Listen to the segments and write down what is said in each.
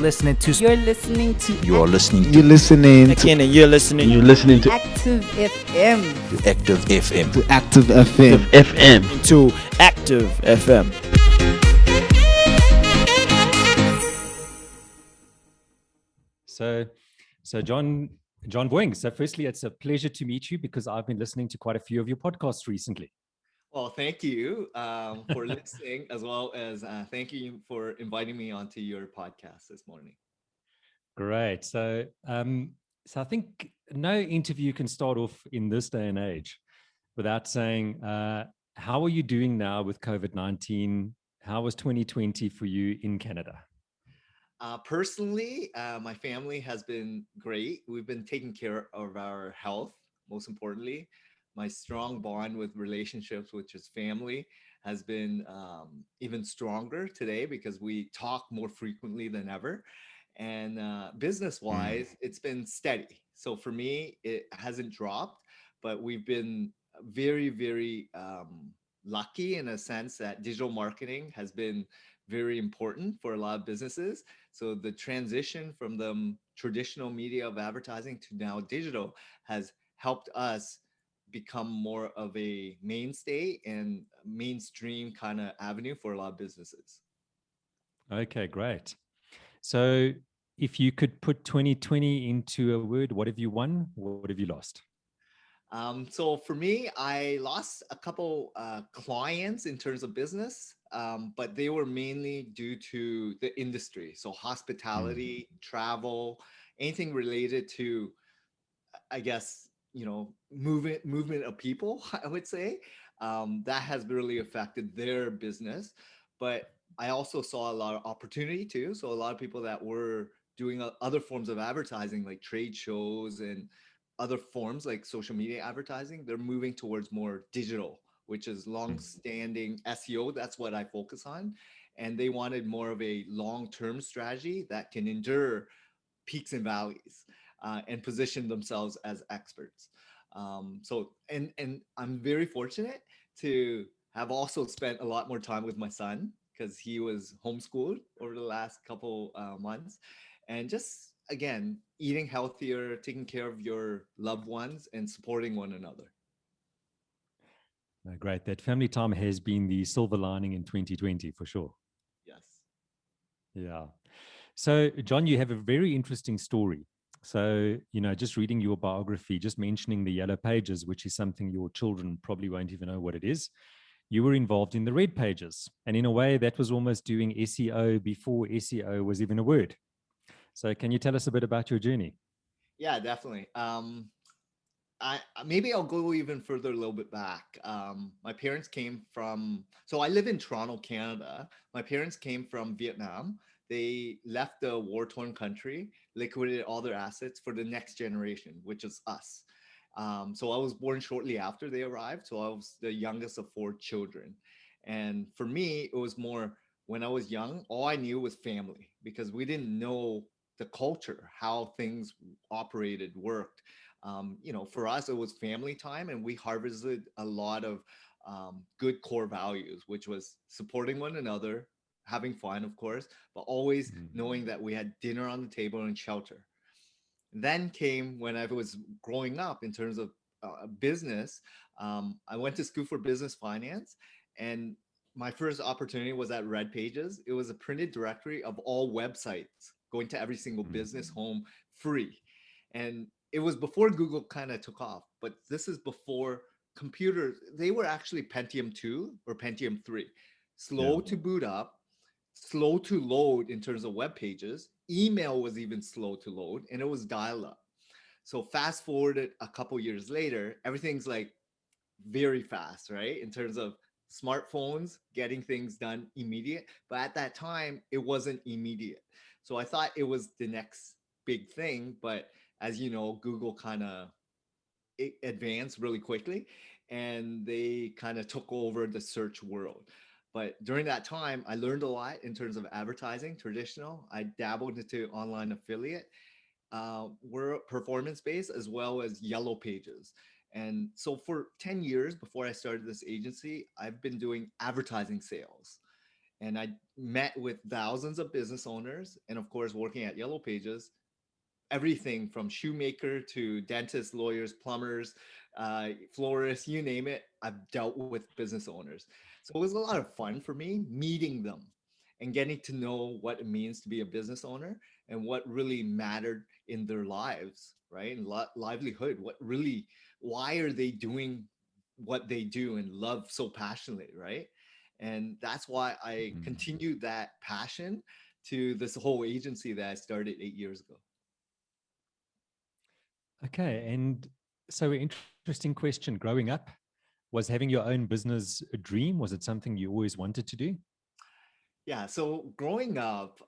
listening to. You're listening to. You are listening to. You're listening to. Again, and you're listening. You're listening to Active FM. Active FM. To Active FM. FM. To Active FM. So John Vuoung. So firstly, it's a pleasure to meet you because I've been listening to quite a few of your podcasts recently. Well, thank you for listening, as well as thank you for inviting me onto your podcast this morning. Great. So I think no interview can start off in this day and age without saying, how are you doing now with COVID-19? How was 2020 for you in Canada? Personally, my family has been great. We've been taking care of our health, most importantly. My strong bond with relationships, which is family, has been even stronger today because we talk more frequently than ever. And business-wise, it's been steady. So for me, it hasn't dropped, but we've been very, very lucky in a sense that digital marketing has been very important for a lot of businesses. So the transition from the traditional media of advertising to now digital has helped us become more of a mainstay and mainstream kind of avenue for a lot of businesses. Okay, great. So if you could put 2020 into a word, what have you won? What have you lost? So for me, I lost a couple clients in terms of business, but they were mainly due to the industry. So hospitality, travel, anything related to, I guess, movement of people, I would say, that has really affected their business. But I also saw a lot of opportunity too. So a lot of people that were doing other forms of advertising, like trade shows and other forms like social media advertising, they're moving towards more digital, which is long-standing SEO. That's what I focus on. And they wanted more of a long-term strategy that can endure peaks and valleys and position themselves as experts. And I'm very fortunate to have also spent a lot more time with my son because he was homeschooled over the last couple months. And just, again, eating healthier, taking care of your loved ones and supporting one another. Great. That family time has been the silver lining in 2020 for sure. Yes. Yeah. So, John, you have a very interesting story. So, just reading your biography, just mentioning the yellow pages, which is something your children probably won't even know what it is. You were involved in the red pages. And in a way, that was almost doing SEO before SEO was even a word. So can you tell us a bit about your journey? Yeah, definitely. Maybe I'll go even further a little bit back. My parents came from, so I live in Toronto, Canada. My parents came from Vietnam. They left the war-torn country, liquidated all their assets for the next generation, which is us. So I was born shortly after they arrived. So I was the youngest of 4 children. And for me, it was more when I was young, all I knew was family because we didn't know the culture, how things operated, worked. For us, it was family time, and we harvested a lot of good core values, which was supporting one another, having fun, of course, but always knowing that we had dinner on the table and shelter. Then came when I was growing up in terms of business. I went to school for business finance, and my first opportunity was at Red Pages. It was a printed directory of all websites going to every single business home free. And it was before Google kind of took off, but this is before computers. They were actually Pentium 2 or Pentium 3, slow to boot up, slow to load in terms of web pages. Email was even slow to load, and it was dial up. So fast forwarded a couple years later, everything's like very fast, right? In terms of smartphones, getting things done immediate. But at that time, it wasn't immediate. So I thought it was the next big thing. But as you know, Google kind of advanced really quickly and they kind of took over the search world. But during that time, I learned a lot in terms of advertising, traditional. I dabbled into online affiliate. We're performance-based as well as yellow pages. And so for 10 years before I started this agency, I've been doing advertising sales. And I met with thousands of business owners. And of course, working at Yellow Pages, everything from shoemaker to dentists, lawyers, plumbers, florists, you name it, I've dealt with business owners. So it was a lot of fun for me meeting them and getting to know what it means to be a business owner and what really mattered in their lives, right? And livelihood, what really, why are they doing what they do and love so passionately, right? And that's why I Mm. continued that passion to this whole agency that I started 8 years ago. Okay. And so, interesting question. Growing up, was having your own business a dream? Was it something you always wanted to do? Yeah, so growing up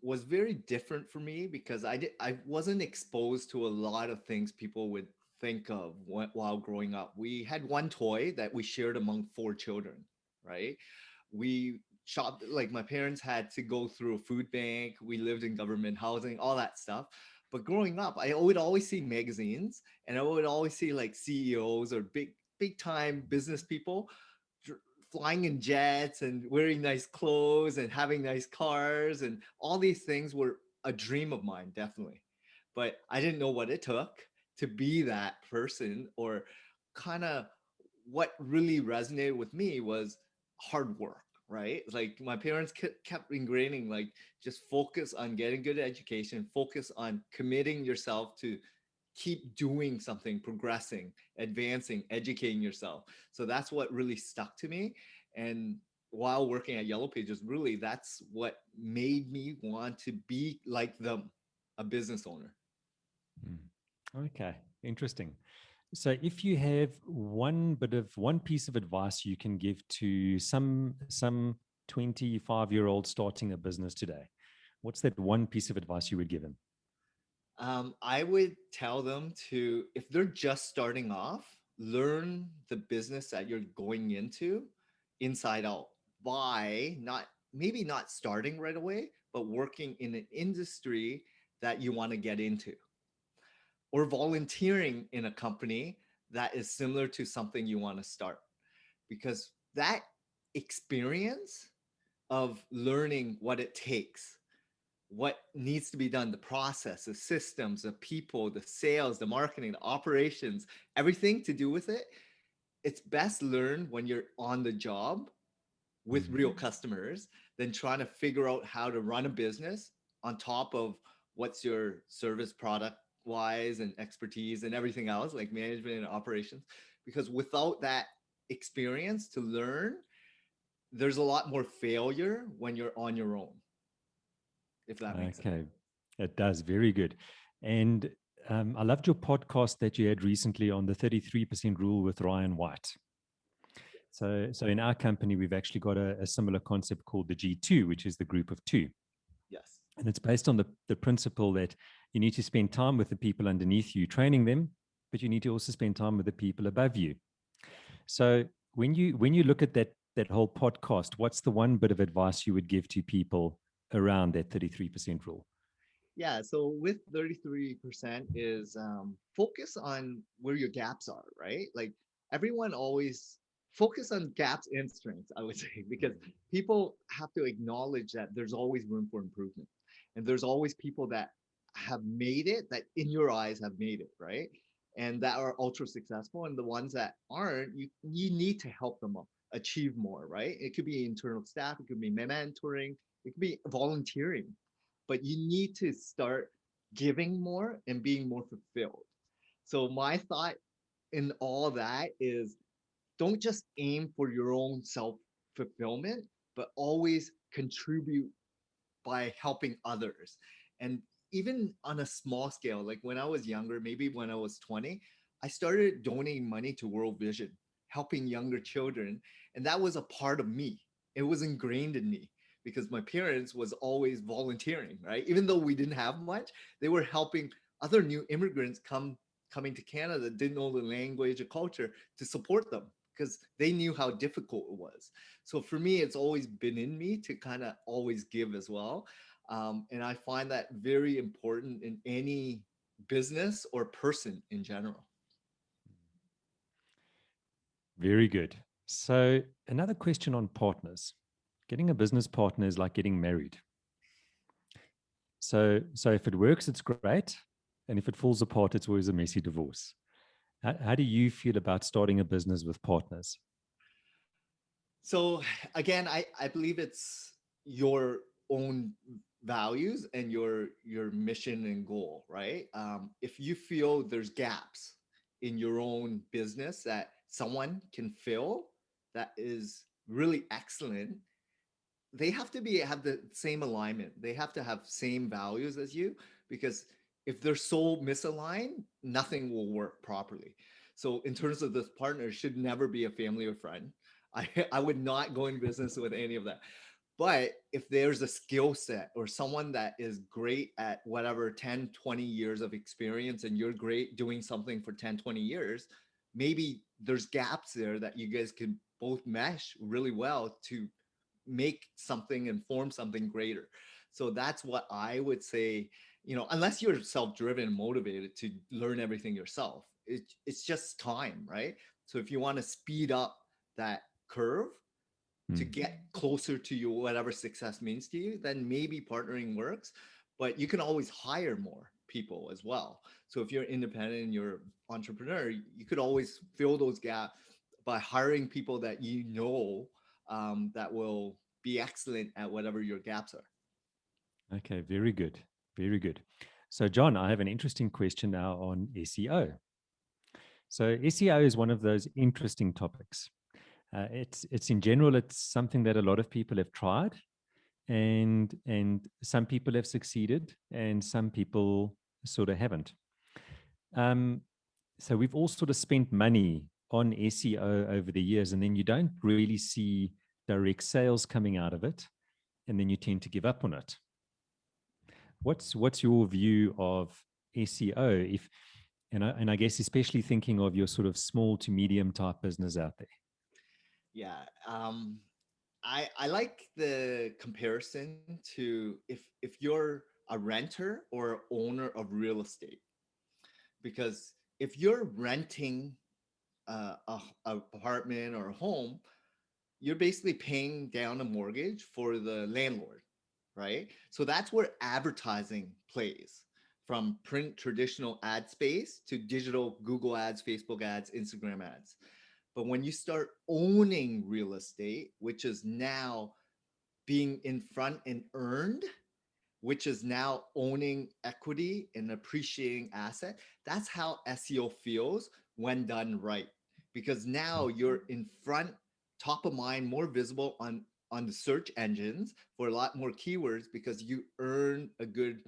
was very different for me because I wasn't exposed to a lot of things people would think of while growing up. We had one toy that we shared among four children, right? We shopped, like my parents had to go through a food bank. We lived in government housing, all that stuff. But growing up, I would always see magazines and I would always see like CEOs or big time business people dr- flying in jets and wearing nice clothes and having nice cars, and all these things were a dream of mine, definitely. But I didn't know what it took to be that person, or kind of what really resonated with me was hard work, right? Like my parents kept ingraining, like, just focus on getting good education, focus on committing yourself to keep doing something, progressing, advancing, educating yourself. So that's what really stuck to me. And while working at Yellow Pages, really that's what made me want to be like them, a business owner. Mm. Okay. Interesting. So, if you have one piece of advice you can give to some 25-year-old starting a business today, what's that one piece of advice you would give him? I would tell them to, if they're just starting off, learn the business that you're going into inside out by not, maybe not starting right away, but working in an industry that you want to get into, or volunteering in a company that is similar to something you want to start. Because that experience of learning what it takes, what needs to be done, the process, the systems, the people, the sales, the marketing, the operations, everything to do with it, it's best learned when you're on the job with Mm. real customers than trying to figure out how to run a business on top of what's your service product wise and expertise and everything else, like management and operations. Because without that experience to learn, there's a lot more failure when you're on your own, if that makes sense. Okay, it does. Very good. And I loved your podcast that you had recently on the 33% rule with Ryan White. So in our company, we've actually got a similar concept called the G2, which is the group of two. Yes. And it's based on the principle that you need to spend time with the people underneath you, training them, but you need to also spend time with the people above you. So when you look at that whole podcast, what's the one bit of advice you would give to people around that 33% rule? Yeah, so with 33% is focus on where your gaps are, right? Like everyone always focus on gaps and strengths, I would say, because people have to acknowledge that there's always room for improvement. And there's always people that have made it, that in your eyes have made it, right? And that are ultra successful. And the ones that aren't, you need to help them achieve more, right? It could be internal staff, it could be mentoring, it could be volunteering, but you need to start giving more and being more fulfilled. So my thought in all that is, don't just aim for your own self fulfillment, but always contribute by helping others. And even on a small scale, like when I was younger, maybe when I was 20, I started donating money to World Vision, helping younger children. And that was a part of me. It was ingrained in me because my parents was always volunteering, right? Even though we didn't have much, they were helping other new immigrants coming to Canada, didn't know the language or culture, to support them because they knew how difficult it was. So for me, it's always been in me to kind of always give as well. And I find that very important in any business or person in general. Very good. So another question on partners. getting a business partner is like getting married. So if it works, it's great. And if it falls apart, it's always a messy divorce. How do you feel about starting a business with partners? So again, I believe it's your own values and your mission and goal, right? If you feel there's gaps in your own business that someone can fill, that is really excellent, they have to have the same alignment. They have to have same values as you, because if they're so misaligned, nothing will work properly. So in terms of this partner, it should never be a family or friend. I would not go in business with any of that. But if there's a skill set or someone that is great at whatever 10, 20 years of experience, and you're great doing something for 10, 20 years, maybe there's gaps there that you guys can both mesh really well to make something and form something greater. So that's what I would say, unless you're self-driven, motivated to learn everything yourself, it's just time, right? So if you want to speed up that curve to get closer to you, whatever success means to you, then maybe partnering works. But you can always hire more people as well. So if you're independent and you're entrepreneur, you could always fill those gaps by hiring people that that will be excellent at whatever your gaps are. Okay, very good. Very good. So, John, I have an interesting question now on SEO. So, SEO is one of those interesting topics. It's in general, it's something that a lot of people have tried, and some people have succeeded, and some people sort of haven't. So we've all sort of spent money on SEO over the years, and then you don't really see direct sales coming out of it, and then you tend to give up on it. What's your view of SEO? And I guess especially thinking of your sort of small to medium type business out there. Yeah. I like the comparison to if you're a renter or owner of real estate, because if you're renting a apartment or a home, you're basically paying down a mortgage for the landlord, right? So that's where advertising plays, from print traditional ad space to digital Google ads, Facebook ads, Instagram ads. But when you start owning real estate, which is now being in front and earned, which is now owning equity and appreciating asset, that's how SEO feels when done right. Because now you're in front, top of mind, more visible on the search engines for a lot more keywords, because you earn a good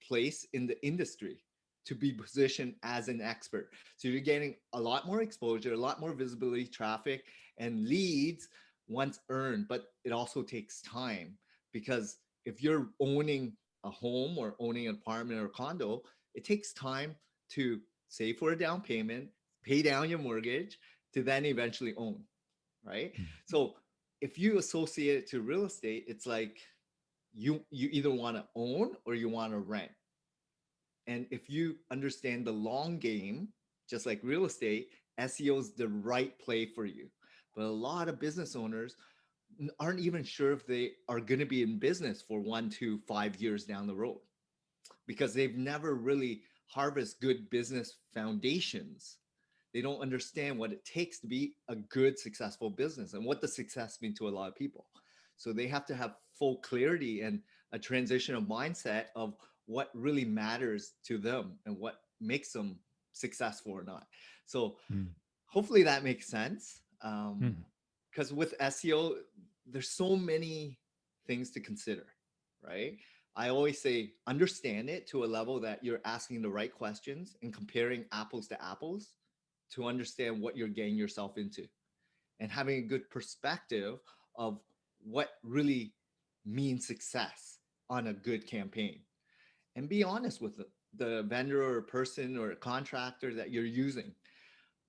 place in the industry to be positioned as an expert. So you're getting a lot more exposure, a lot more visibility, traffic, and leads once earned. But it also takes time, because if you're owning a home or owning an apartment or a condo, it takes time to save for a down payment, pay down your mortgage, to then eventually own, right? So if you associate it to real estate, it's like you either want to own or you want to rent. And if you understand the long game, just like real estate, SEO is the right play for you. But a lot of business owners aren't even sure if they are going to be in business for 1 to 5 years down the road, because they've never really harvested good business foundations. They don't understand what it takes to be a good, successful business and what the success means to a lot of people. So they have to have full clarity and a transition of mindset of what really matters to them and what makes them successful or not. So hopefully that makes sense. Because with SEO, there's so many things to consider, right? I always say understand it to a level that you're asking the right questions and comparing apples to apples to understand what you're getting yourself into, and having a good perspective of what really means success on a good campaign. And be honest with the vendor or person or contractor that you're using,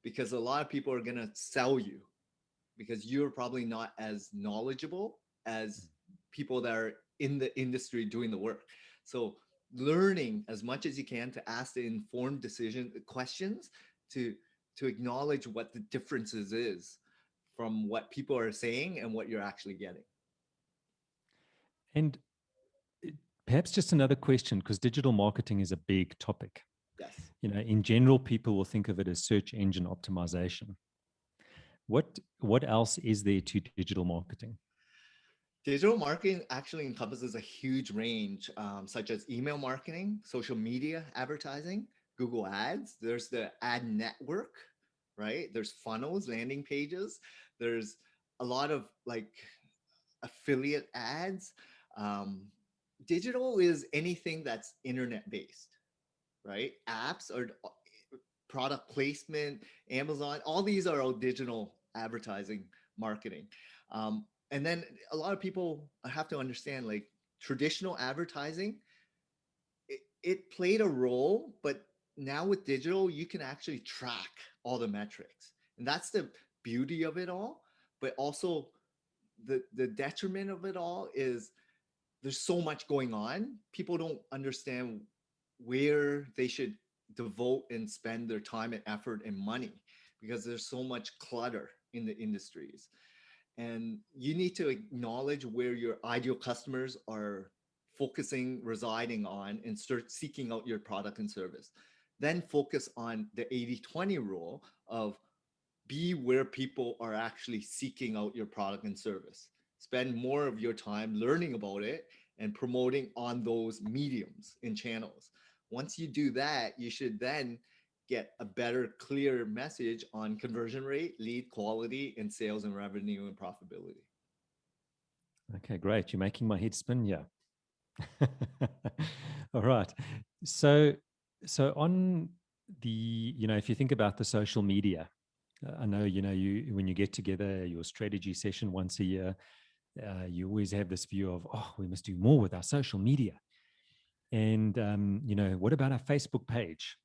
because a lot of people are going to sell you because you're probably not as knowledgeable as people that are in the industry doing the work. So learning as much as you can to ask the informed decision questions to acknowledge what the differences is from what people are saying and what you're actually getting. And perhaps just another question, because digital marketing is a big topic. Yes. In general, people will think of it as search engine optimization. What else is there to digital marketing? Digital marketing actually encompasses a huge range, such as email marketing, social media advertising, Google Ads. There's the ad network, right? There's funnels, landing pages. There's a lot of like affiliate ads. Um, Digital is anything that's internet based, right? Apps or product placement, Amazon, all these are all digital advertising marketing. And then a lot of people have to understand like traditional advertising, it played a role, but now with digital, you can actually track all the metrics. And that's the beauty of it all. But also the detriment of it all is there's so much going on. People don't understand where they should devote and spend their time and effort and money because there's so much clutter in the industries. And you need to acknowledge where your ideal customers are focusing, residing on, and start seeking out your product and service. Then focus on the 80-20 rule of be where people are actually seeking out your product and service. Spend more of your time learning about it and promoting on those mediums and channels. Once you do that, you should then get a better, clear message on conversion rate, lead quality, and sales and revenue and profitability. Okay, great. You're making my head spin. Yeah. All right. So, on the, if you think about the social media, I know, you when you get together, your strategy session once a year, you always have this view of, oh, we must do more with our social media. And, what about our Facebook page?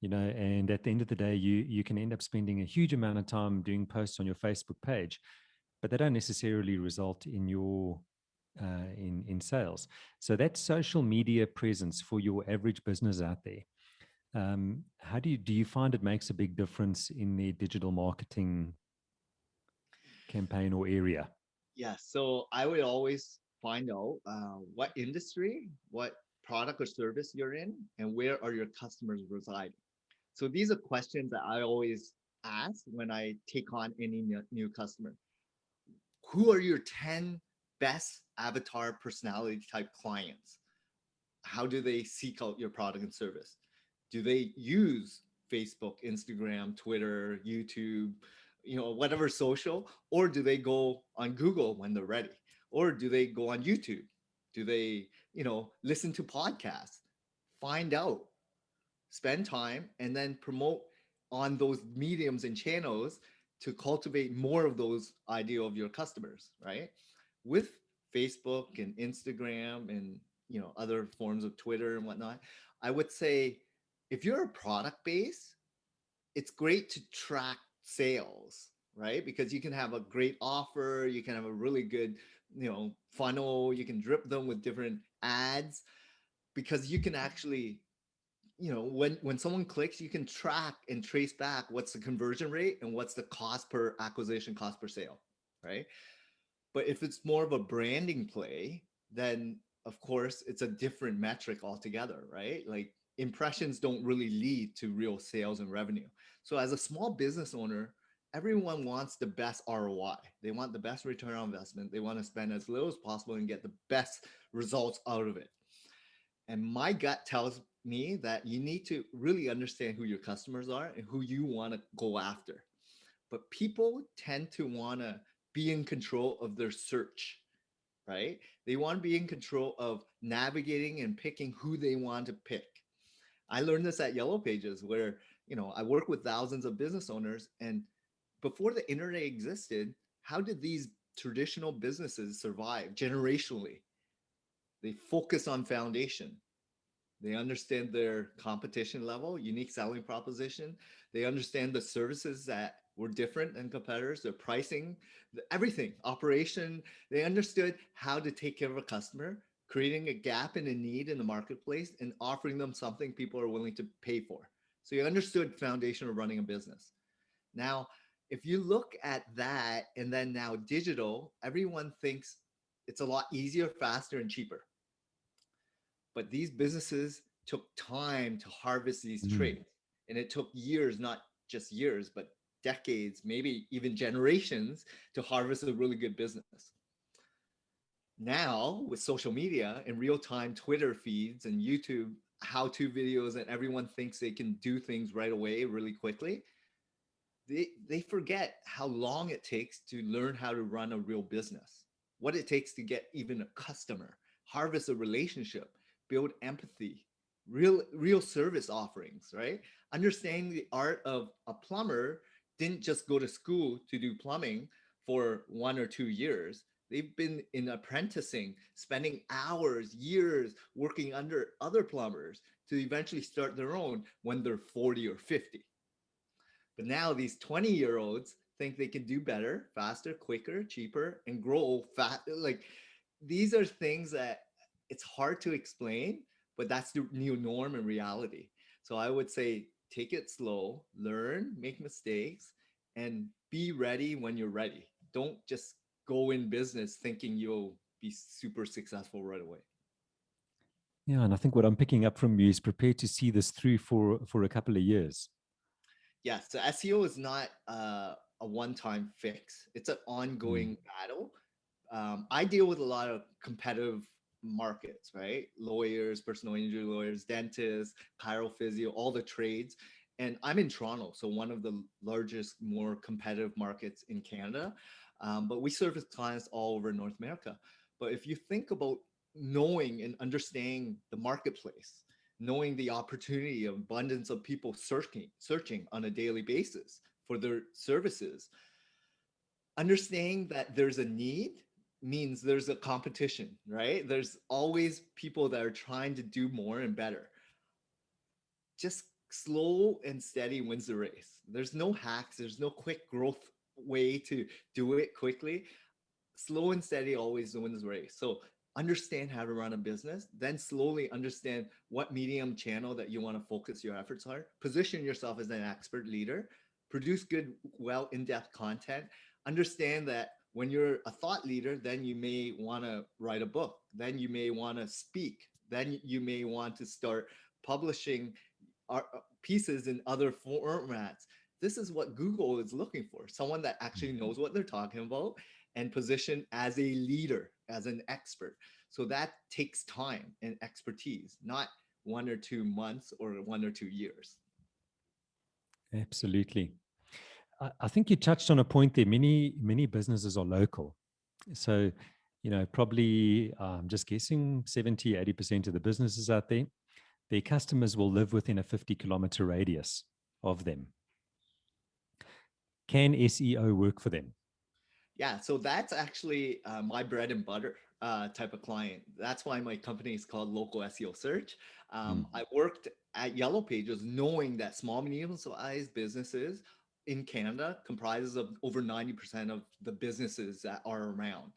And at the end of the day, you can end up spending a huge amount of time doing posts on your Facebook page, but they don't necessarily result in your in sales. So that social media presence for your average business out there, how do you find it makes a big difference in their digital marketing campaign or area? Yeah, so I would always find out what industry, what product or service you're in, and where are your customers residing. So these are questions that I always ask when I take on any new customer. Who are your 10 best avatar personality type clients? How do they seek out your product and service? Do they use Facebook, Instagram, Twitter, YouTube, whatever social, or do they go on Google when they're ready? Or do they go on YouTube? Do they, listen to podcasts? Find out, spend time, and then promote on those mediums and channels to cultivate more of those ideal of your customers, right? With Facebook and Instagram and other forms of Twitter and whatnot, I would say if you're a product base, it's great to track sales, right? Because you can have a great offer, you can have a really good, funnel, you can drip them with different ads because you can actually, when someone clicks, you can track and trace back what's the conversion rate and what's the cost per acquisition, cost per sale, right? But if it's more of a branding play, then of course it's a different metric altogether, right? Like impressions don't really lead to real sales and revenue. So as a small business owner, everyone wants the best ROI. They want the best return on investment. They want to spend as little as possible and get the best results out of it. And my gut tells me that you need to really understand who your customers are and who you want to go after. But people tend to want to be in control of their search, right? They want to be in control of navigating and picking who they want to pick. I learned this at Yellow Pages where, I work with thousands of business owners, and before the internet existed, how did these traditional businesses survive generationally? They focus on foundation. They understand their competition level, unique selling proposition. They understand the services that were different than competitors, their pricing, everything, operation. They understood how to take care of a customer, creating a gap and a need in the marketplace and offering them something people are willing to pay for. So you understood foundation of running a business. Now, if you look at that and then now digital, everyone thinks it's a lot easier, faster, and cheaper. But these businesses took time to harvest these Mm. traits. And it took years, not just years, but decades, maybe even generations to harvest a really good business. Now, with social media and real time Twitter feeds and YouTube how to videos, and everyone thinks they can do things right away, really quickly, they forget how long it takes to learn how to run a real business, what it takes to get even a customer, harvest a relationship, build empathy, real service offerings, right? Understanding the art of a plumber didn't just go to school to do plumbing for 1 or 2 years. They've been in apprenticing, spending hours, years working under other plumbers to eventually start their own when they're 40 or 50. But now these 20-year-olds think they can do better, faster, quicker, cheaper, and grow fat. Like, these are things that it's hard to explain, but that's the new norm and reality. So I would say take it slow, learn, make mistakes, and be ready when you're ready. Don't just go in business thinking you'll be super successful right away. Yeah, and I think what I'm picking up from you is prepared to see this through for a couple of years. Yes, so SEO is not a one-time fix. It's an Mm. ongoing battle. I deal with a lot of competitive markets, right? Lawyers, personal injury lawyers, dentists, chirophysio, all the trades. And I'm in Toronto, so one of the largest, more competitive markets in Canada. But we service clients all over North America. But if you think about knowing and understanding the marketplace, knowing the opportunity of abundance of people searching on a daily basis for their services, understanding that there's a need means there's a competition, right? There's always people that are trying to do more and better. Just slow and steady wins the race. There's no hacks, there's no quick growth way to do it quickly. Slow and steady always wins the race. So understand how to run a business, then slowly understand what medium channel that you want to focus your efforts on. Position yourself as an expert leader, produce good, well, in-depth content. Understand that when you're a thought leader, then you may want to write a book, then you may want to speak, then you may want to start publishing pieces in other formats. This is what Google is looking for, someone that actually knows what they're talking about and position as a leader, as an expert. So that takes time and expertise, not 1 or 2 months or 1 or 2 years. Absolutely. I think you touched on a point there. Many businesses are local. So, probably I'm just guessing 70-80% of the businesses out there, their customers will live within a 50-kilometer radius of them. Can SEO work for them? Yeah, so that's actually my bread and butter type of client. That's why my company is called Local SEO Search. I worked at Yellow Pages knowing that small, medium-sized businesses in Canada comprises of over 90% of the businesses that are around.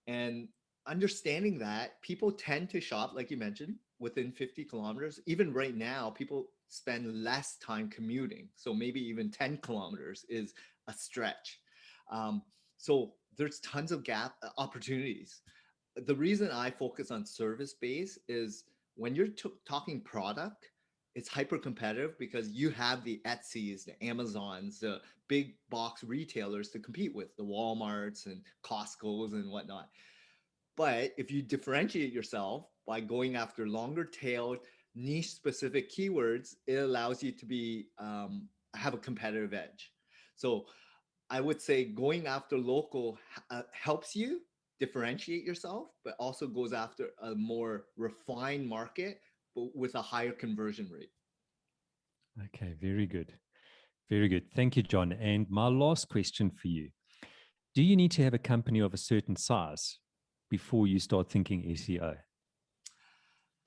And understanding that people tend to shop, like you mentioned, within 50 kilometers. Even right now, people spend less time commuting. So maybe even 10 kilometers is a stretch. So there's tons of gap opportunities. The reason I focus on service base is when you're talking product, it's hyper competitive because you have the Etsy's, the Amazons, the big box retailers to compete with, the Walmarts and Costco's and whatnot. But if you differentiate yourself by going after longer tailed, niche specific keywords, it allows you to be have a competitive edge. So I would say going after local helps you differentiate yourself, but also goes after a more refined market, but with a higher conversion rate. Okay, very good. Very good. Thank you, John. And my last question for you. Do you need to have a company of a certain size before you start thinking SEO?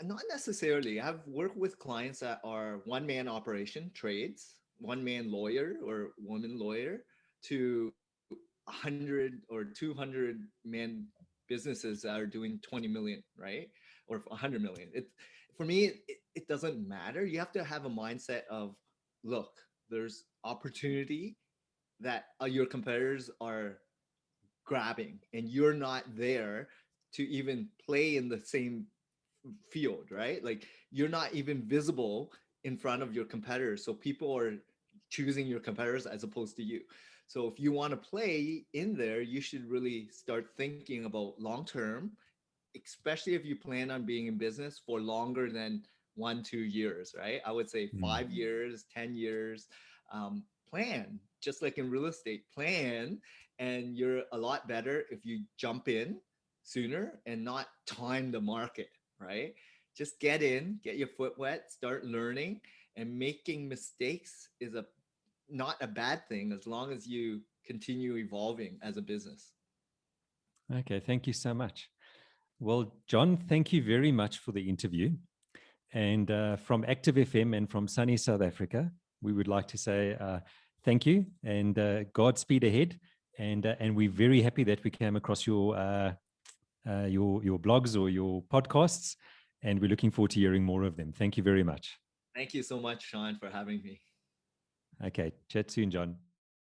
Not necessarily. I've worked with clients that are one-man operation trades, one-man lawyer or woman lawyer, to 100 or 200 man businesses that are doing 20 million, right? Or 100 million. For me, it doesn't matter. You have to have a mindset of, look, there's opportunity that your competitors are grabbing and you're not there to even play in the same field, right? Like you're not even visible in front of your competitors. So people are choosing your competitors as opposed to you. So if you want to play in there, you should really start thinking about long term, especially if you plan on being in business for longer than 1-2 years, right? I would say 5 years, 10 years. Plan, just like in real estate, plan, and you're a lot better if you jump in sooner and not time the market, right? Just get in, get your foot wet, start learning, and making mistakes is a not a bad thing as long as you continue evolving as a business. Okay, thank you so much. Well, John, thank you very much for the interview. And from Active FM and from sunny South Africa, we would like to say thank you and Godspeed ahead. And we're very happy that we came across your blogs or your podcasts, and we're looking forward to hearing more of them. Thank you very much. Thank you so much, Shaun, for having me. Okay, chat soon, John.